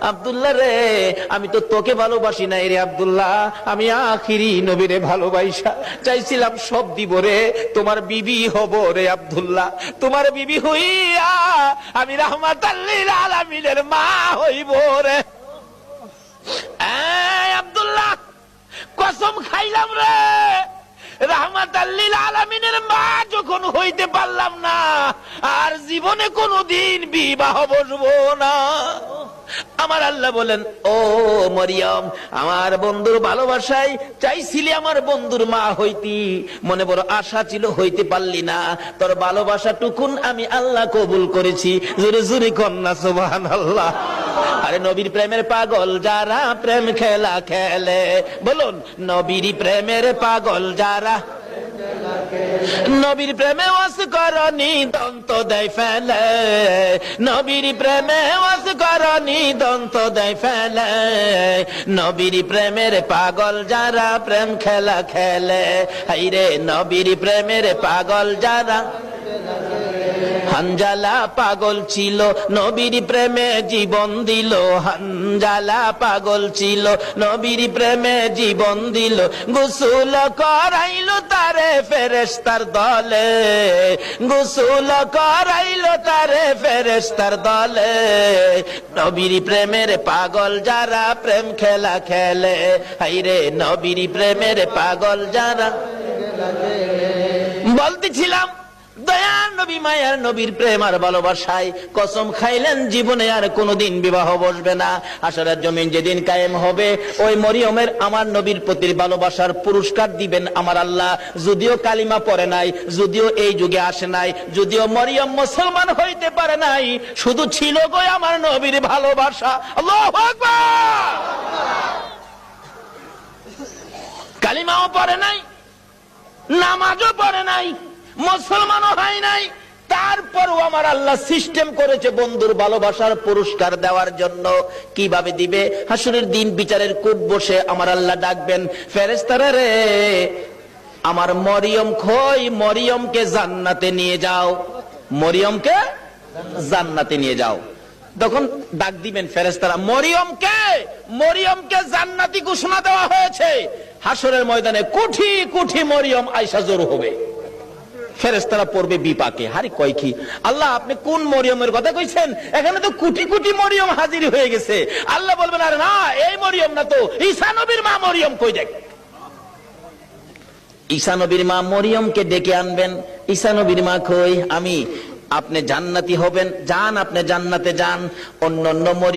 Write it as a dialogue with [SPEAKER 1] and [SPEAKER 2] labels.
[SPEAKER 1] আব্দুল্লাহ রে, আমি তো তোকে ভালোবাসি নাই রে আব্দুল্লাহ, আমি আখিরি নবীরে ভালোবাসা চাইছিলাম, সব দিব রে, তোমার বিবি হব রে আব্দুল্লাহ, তোমার বিবি হইয়া আমি রাহমাতাল লিল আলামিনের মা হইব রে। আব্দুল্লাহ, কসম খাইলাম রে, রাহমাতাল লিল আলামিনের মা যখন হইতে পারলাম না, আর জীবনে কোনদিন বিবাহ বসবো না। আমার আল্লাহ বলেন, ও মরিয়ম, আমার বন্ধুর ভালোবাসায় চাইছিলি আমার বন্ধুর মা হইতি, মনে বড় আশা ছিল, হইতে পারলি না, তোর ভালোবাসা টুকুন আমি আল্লাহ কবুল করেছি। জোরে জোরে কন্যা সুবহানাল্লাহ। আরে নবীর প্রেমের পাগল যারা প্রেম খেলা খেলে, বলুন নবীর প্রেমের পাগল যারা, নবীর প্রেমে ওয়াস করনি দন্ত দেয় ফেলে, নবীর প্রেমে ওয়াস করনি দন্ত দেয় ফেলে, নবীর প্রেমের পাগল যারা প্রেম খেলা খেলে, হাইরে নবীর প্রেমের পাগল যারা। হানজালা পাগল ছিল নবীর প্রেমে জীবন দিল, হানজালা পাগল ছিল নবীর প্রেমে জীবন দিল, গোসল করাইল তারে ফেরেশতার দলে, গোসল করাইল তারে ফেরেশতার দলে, নবীর প্রেমের পাগল যারা প্রেম খেলা খেলে, হাইরে নবীর প্রেমের পাগল যারা। বলতেছিলাম দয়ার নবী মায়ার নবীর প্রেম আর ভালোবাসায় কসম খাইলেন জীবনে আর কোনদিন বিবাহ বসবে না। হাসরের জমিন যেদিন কায়েম হবে, ওই মরিয়মের আমার নবীর প্রতি ভালোবাসার পুরস্কার দিবেন আমার আল্লাহ। যদিও কালিমা পড়ে নাই, যদিও এই যুগে আসে নাই, যদিও মরিয়ম মুসলমান হইতে পারে নাই, শুধু ছিল গো আমার নবীর ভালোবাসা। আল্লাহু আকবার। কালিমাও পড়ে নাই, নামাজও পড়ে নাই, মুসলমানও হয় নাই, তারপরও আমার আল্লাহ সিস্টেম করেছে বন্ধুর ভালোবাসার পুরস্কার দেওয়ার জন্য। কিভাবে দিবে? হাসরের দিন বিচারের কূপ বসে আমার আল্লাহ ডাকবেন, ফেরেশতারা রে, আমার মরিয়ম কই, মরিয়মকে জান্নাতে নিয়ে যাও, মরিয়মকে জান্নাতে নিয়ে যাও। তখন ডাক দিবেন ফেরেশতারা, মরিয়মকে, মরিয়মকে জান্নাতি ঘোষণা দেওয়া হয়েছে। হাসরের ময়দানে কোটি কোটি মরিয়ম আয়েশা জড়ো হবে, ফেরেশতারা পড়বে বিপাকে, হারি কয় কি আল্লাহ, আপনি কোন মরিয়মের কথা কইছেন? এখানে তো কোটি কোটি মরিয়ম হাজির হয়ে গেছে। আল্লাহ বলবেন, আরে না, এই মরিয়ম না তো, ঈসা নবীর মা মরিয়ম কই দেখ। ঈসা নবীর মা মরিয়মকে ডেকে আনবেন, ঈসা নবীর মা কই, আমি, আপনি জান্নাতি হবেন, যান আপনি জান্নাতে যান। অন্য অন্য